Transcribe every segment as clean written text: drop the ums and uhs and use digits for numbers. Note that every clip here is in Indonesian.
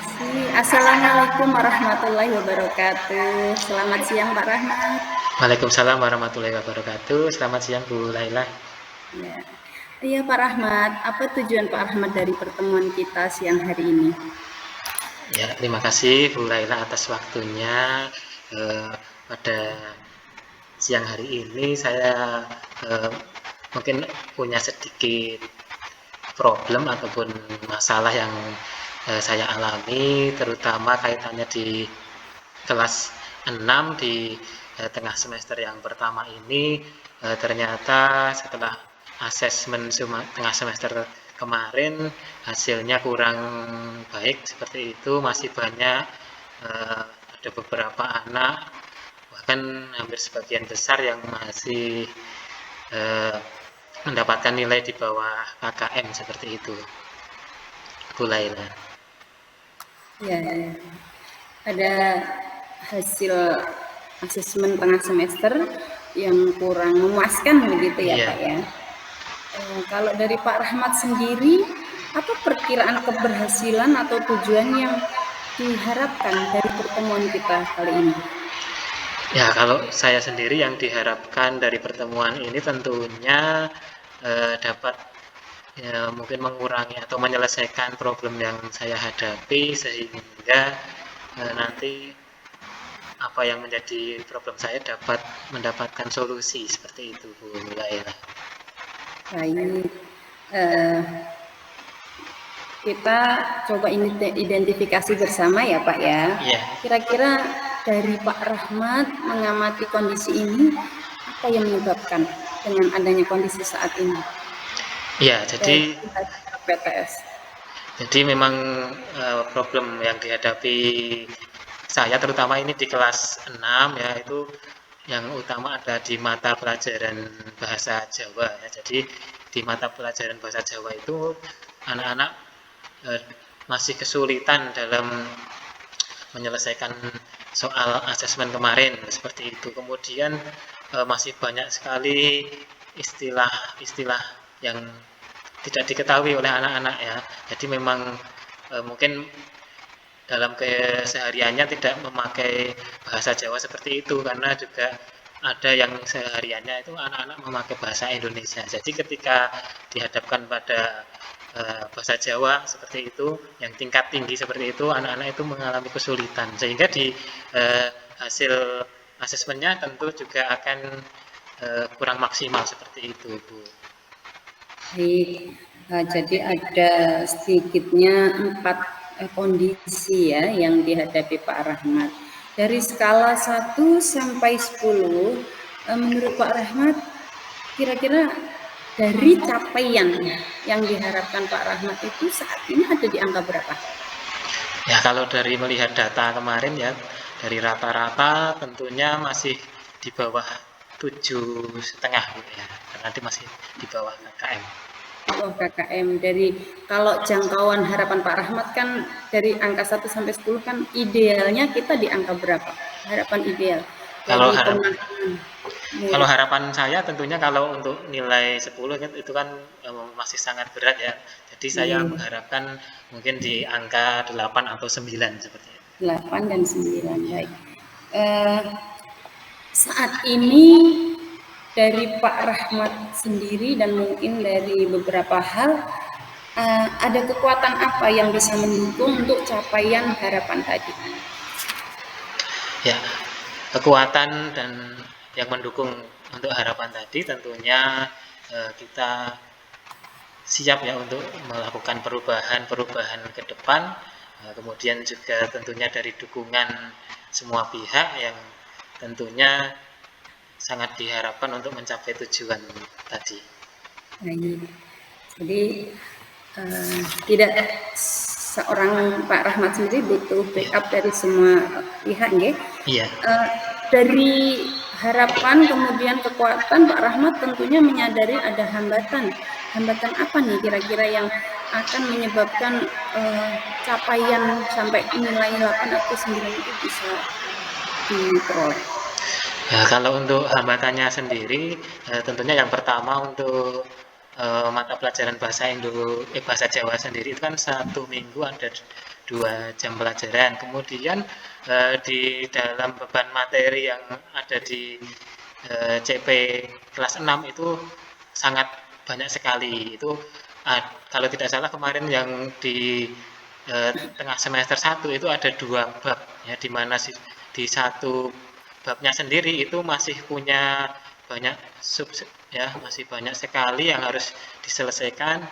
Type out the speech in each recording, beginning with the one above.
Kasih. Assalamualaikum warahmatullahi wabarakatuh. Selamat siang Pak Rahmat. Waalaikumsalam warahmatullahi wabarakatuh. Selamat siang Bu Laila. Ya. Iya Pak Rahmat, apa tujuan Pak Rahmat dari pertemuan kita siang hari ini? Ya, terima kasih Bu Laila atas waktunya. Pada siang hari ini saya mungkin punya sedikit problem ataupun masalah yang saya alami, terutama kaitannya di kelas 6 di tengah semester yang pertama ini. Ternyata setelah asesmen tengah semester kemarin hasilnya kurang baik seperti itu. Masih banyak ada beberapa anak, bahkan hampir sebagian besar yang masih mendapatkan nilai di bawah KKM seperti itu, Bu Laila. Ya, ada hasil asesmen tengah semester yang kurang memuaskan begitu ya Iya. Pak ya. Kalau dari Pak Rahmat sendiri, apa perkiraan keberhasilan atau tujuan yang diharapkan dari pertemuan kita kali ini? Ya, kalau saya sendiri yang diharapkan dari pertemuan ini tentunya dapat mungkin mengurangi atau menyelesaikan problem yang saya hadapi, sehingga nanti apa yang menjadi problem saya dapat mendapatkan solusi seperti itu, Bu Laila. Baik, kita coba identifikasi bersama ya Pak ya. Iya. Kira-kira dari Pak Rahmat mengamati kondisi ini, apa yang menyebabkan dengan adanya kondisi saat ini Iya, dari jadi PTS? memang problem yang dihadapi saya terutama ini di kelas 6 ya, itu yang utama ada di mata pelajaran bahasa Jawa ya. Jadi di mata pelajaran bahasa Jawa itu anak-anak masih kesulitan dalam menyelesaikan soal asesmen kemarin seperti itu. Kemudian masih banyak sekali istilah-istilah yang tidak diketahui oleh anak-anak ya. Jadi memang mungkin dalam kesehariannya tidak memakai bahasa Jawa seperti itu, karena juga ada yang sehariannya itu anak-anak memakai bahasa Indonesia. Jadi ketika dihadapkan pada bahasa Jawa seperti itu, yang tingkat tinggi seperti itu, anak-anak itu mengalami kesulitan, sehingga di hasil asesmennya tentu juga akan kurang maksimal seperti itu, Bu. Baik, jadi ada sedikitnya 4 kondisi ya yang dihadapi Pak Rahmat. Dari skala 1 sampai 10, menurut Pak Rahmat, kira-kira dari capaian yang diharapkan Pak Rahmat itu saat ini ada di angka berapa? Ya, kalau dari melihat data kemarin ya, dari rata-rata tentunya masih di bawah 7,5 gitu ya, nanti masih di bawah KKM. Oh, KKM. Dari kalau jangkauan harapan Pak Rahmat kan dari angka 1 sampai 10 kan idealnya kita di angka berapa? Harapan ideal Kalau dari harapan pemahaman. Kalau harapan saya tentunya kalau untuk nilai 10 itu kan masih sangat berat ya. Jadi saya mengharapkan mungkin di angka 8 atau 9 seperti itu. 8 dan 9. Baik. Saat ini dari Pak Rahmat sendiri dan mungkin dari beberapa hal, ada kekuatan apa yang bisa mendukung untuk capaian harapan tadi? Ya, kekuatan dan yang mendukung untuk harapan tadi tentunya kita siap ya untuk melakukan perubahan ke depan. Kemudian juga tentunya dari dukungan semua pihak yang tentunya sangat diharapkan untuk mencapai tujuan tadi. Baik. Jadi tidak seorang Pak Rahmat sendiri butuh backup dari semua pihak, ya. Iya. Dari harapan kemudian kekuatan, Pak Rahmat tentunya menyadari ada hambatan. Hambatan apa nih kira-kira yang akan menyebabkan capaian sampai nilai 8 atau 9 itu bisa diperoleh? Ya, kalau untuk hambatannya sendiri, tentunya yang pertama untuk mata pelajaran bahasa Jawa sendiri itu kan 1 minggu ada 2 jam pelajaran. Kemudian di dalam beban materi yang ada di CP kelas 6 itu sangat banyak sekali. Itu kalau tidak salah kemarin yang di tengah semester 1 itu ada 2 bab ya, di mana di satu babnya sendiri itu masih punya banyak ya, masih banyak sekali yang harus diselesaikan,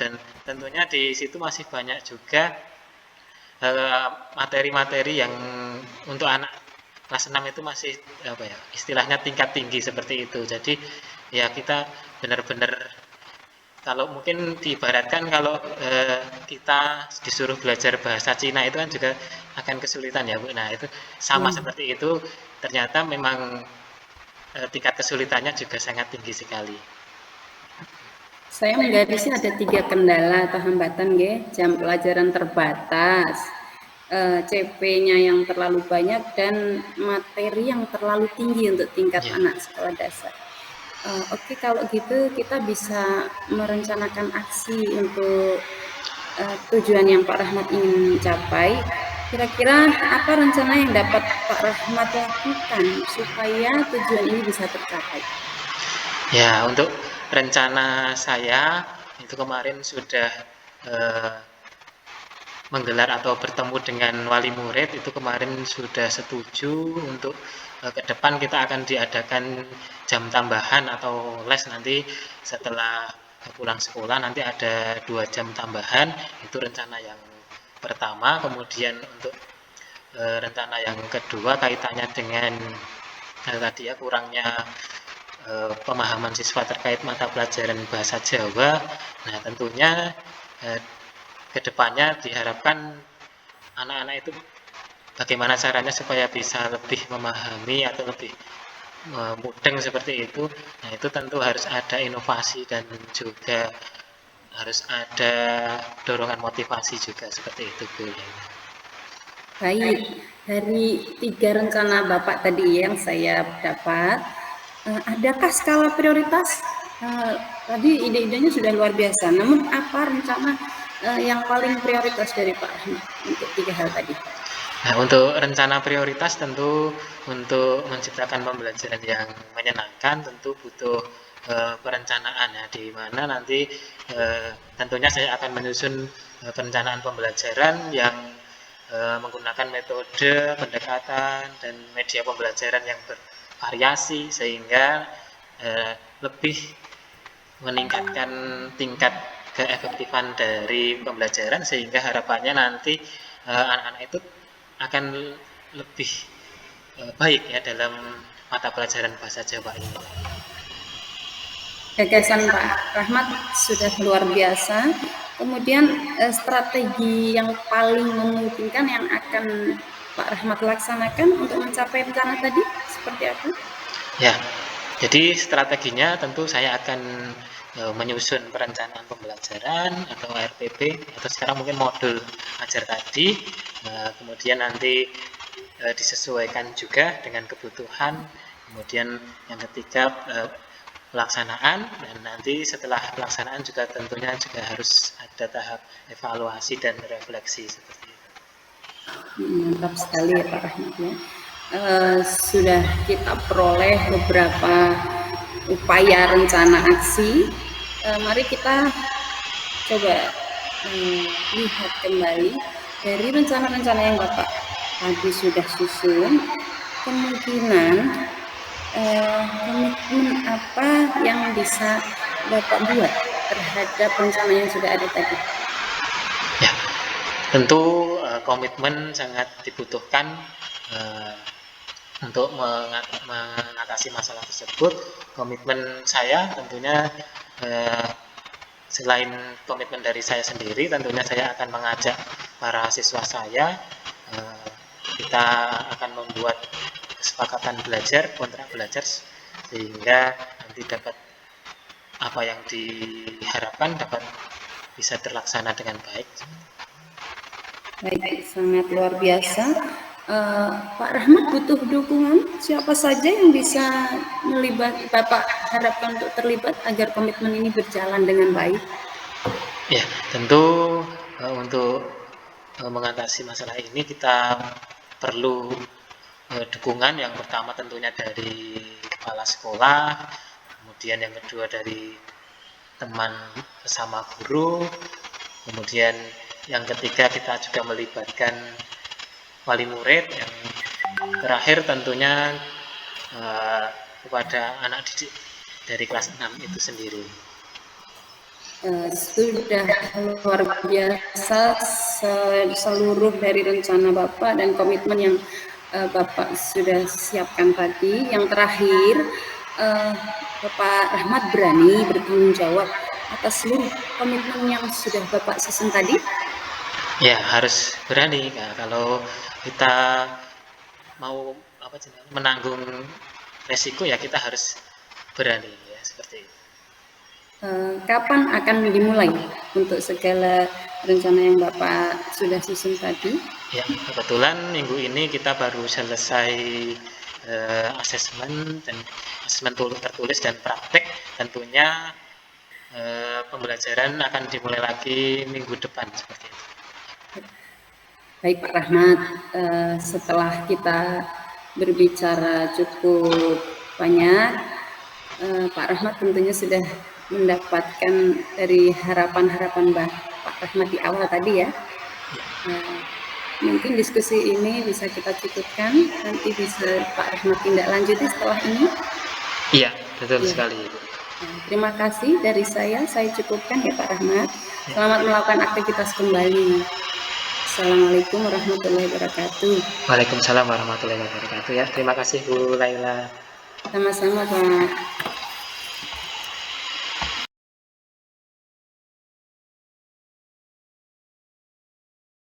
dan tentunya di situ masih banyak juga materi-materi yang untuk anak kelas 6 itu masih apa ya, istilahnya tingkat tinggi seperti itu. Jadi ya kita benar-benar, kalau mungkin diibaratkan kalau kita disuruh belajar bahasa Cina itu kan juga akan kesulitan ya Bu. Nah itu sama seperti itu, ternyata memang tingkat kesulitannya juga sangat tinggi sekali. Saya menggarisnya ada 3 kendala atau hambatan nggih, jam pelajaran terbatas, CP-nya yang terlalu banyak, dan materi yang terlalu tinggi untuk tingkat anak sekolah dasar. Oke, kalau gitu kita bisa merencanakan aksi untuk tujuan yang Pak Rahmat ingin capai. Kira-kira apa rencana yang dapat Pak Rahmat lakukan supaya tujuan ini bisa tercapai? Ya, untuk rencana saya itu kemarin sudah menggelar atau bertemu dengan wali murid, itu kemarin sudah setuju untuk ke depan kita akan diadakan jam tambahan atau les nanti setelah pulang sekolah, nanti ada 2 jam tambahan. Itu rencana yang pertama. Kemudian untuk rencana yang kedua kaitannya dengan tadi ya, kurangnya pemahaman siswa terkait mata pelajaran bahasa Jawa. Nah tentunya kedepannya diharapkan anak-anak itu bagaimana caranya supaya bisa lebih memahami atau lebih mudeng seperti itu. Nah itu tentu harus ada inovasi dan juga harus ada dorongan motivasi juga seperti itu Bu. Baik, dari 3 rencana Bapak tadi yang saya dapat, adakah skala prioritas? Tadi ide-idenya sudah luar biasa, namun apa rencana yang paling prioritas dari Pak Rahmat untuk 3 hal tadi? Nah, untuk rencana prioritas tentu untuk menciptakan pembelajaran yang menyenangkan tentu butuh perencanaan ya, di mana nanti tentunya saya akan menyusun perencanaan pembelajaran yang menggunakan metode pendekatan dan media pembelajaran yang bervariasi sehingga lebih meningkatkan tingkat keefektifan dari pembelajaran, sehingga harapannya nanti anak-anak itu akan lebih baik ya dalam mata pelajaran bahasa Jawa ini. Gagasan Pak Rahmat sudah luar biasa. Kemudian strategi yang paling memungkinkan yang akan Pak Rahmat laksanakan untuk mencapai rencana tadi seperti apa? Ya, jadi strateginya tentu saya akan menyusun perencanaan pembelajaran atau RPP atau sekarang mungkin modul ajar tadi, kemudian nanti disesuaikan juga dengan kebutuhan, kemudian yang ketiga pelaksanaan, dan nanti setelah pelaksanaan juga tentunya juga harus ada tahap evaluasi dan refleksi seperti itu. Mantap sekali ya Pak Rahmat ya. Sudah kita peroleh beberapa upaya rencana aksi. Mari kita coba lihat kembali dari rencana-rencana yang Bapak tadi sudah susun, kemungkinan komitmen apa yang bisa Bapak buat terhadap rencana yang sudah ada tadi? Ya, tentu komitmen sangat dibutuhkan untuk mengatasi masalah tersebut. Komitmen saya tentunya selain komitmen dari saya sendiri, tentunya saya akan mengajak para siswa saya, kita akan membuat kesepakatan belajar, kontrak belajar, sehingga nanti dapat apa yang diharapkan dapat bisa terlaksana dengan baik. Baik, sangat luar biasa. Pak Rahmat butuh dukungan siapa saja yang bisa Bapak harapkan untuk terlibat agar komitmen ini berjalan dengan baik? Ya, tentu untuk mengatasi masalah ini kita perlu dukungan yang pertama tentunya dari kepala sekolah, kemudian yang kedua dari teman sesama guru, kemudian yang ketiga kita juga melibatkan wali murid, yang terakhir tentunya kepada anak didik dari kelas 6 itu sendiri. Sudah luar biasa seluruh dari rencana Bapak dan komitmen yang Bapak sudah siapkan tadi. Yang terakhir, Bapak Rahmat berani bertanggung jawab atas seluruh komitmen yang sudah Bapak susun tadi? Ya, harus berani. Nah, kalau kita mau menanggung resiko, ya kita harus berani, ya seperti itu. Kapan akan dimulai untuk segala rencana yang Bapak sudah susun tadi? Ya, kebetulan minggu ini kita baru selesai asesmen tertulis dan praktek. Tentunya pembelajaran akan dimulai lagi minggu depan seperti itu. Baik Pak Rahmat, setelah kita berbicara cukup banyak, Pak Rahmat tentunya sudah mendapatkan dari harapan-harapan Pak Rahmat di awal tadi ya. Mungkin diskusi ini bisa kita cukupkan, nanti bisa Pak Rahmat tindak lanjuti setelah ini. Iya, betul sekali. Terima kasih dari saya cukupkan ya Pak Rahmat. Selamat melakukan aktivitas kembali. Assalamualaikum warahmatullahi wabarakatuh. Waalaikumsalam warahmatullahi wabarakatuh ya. Terima kasih Bu Laila. Sama-sama Pak.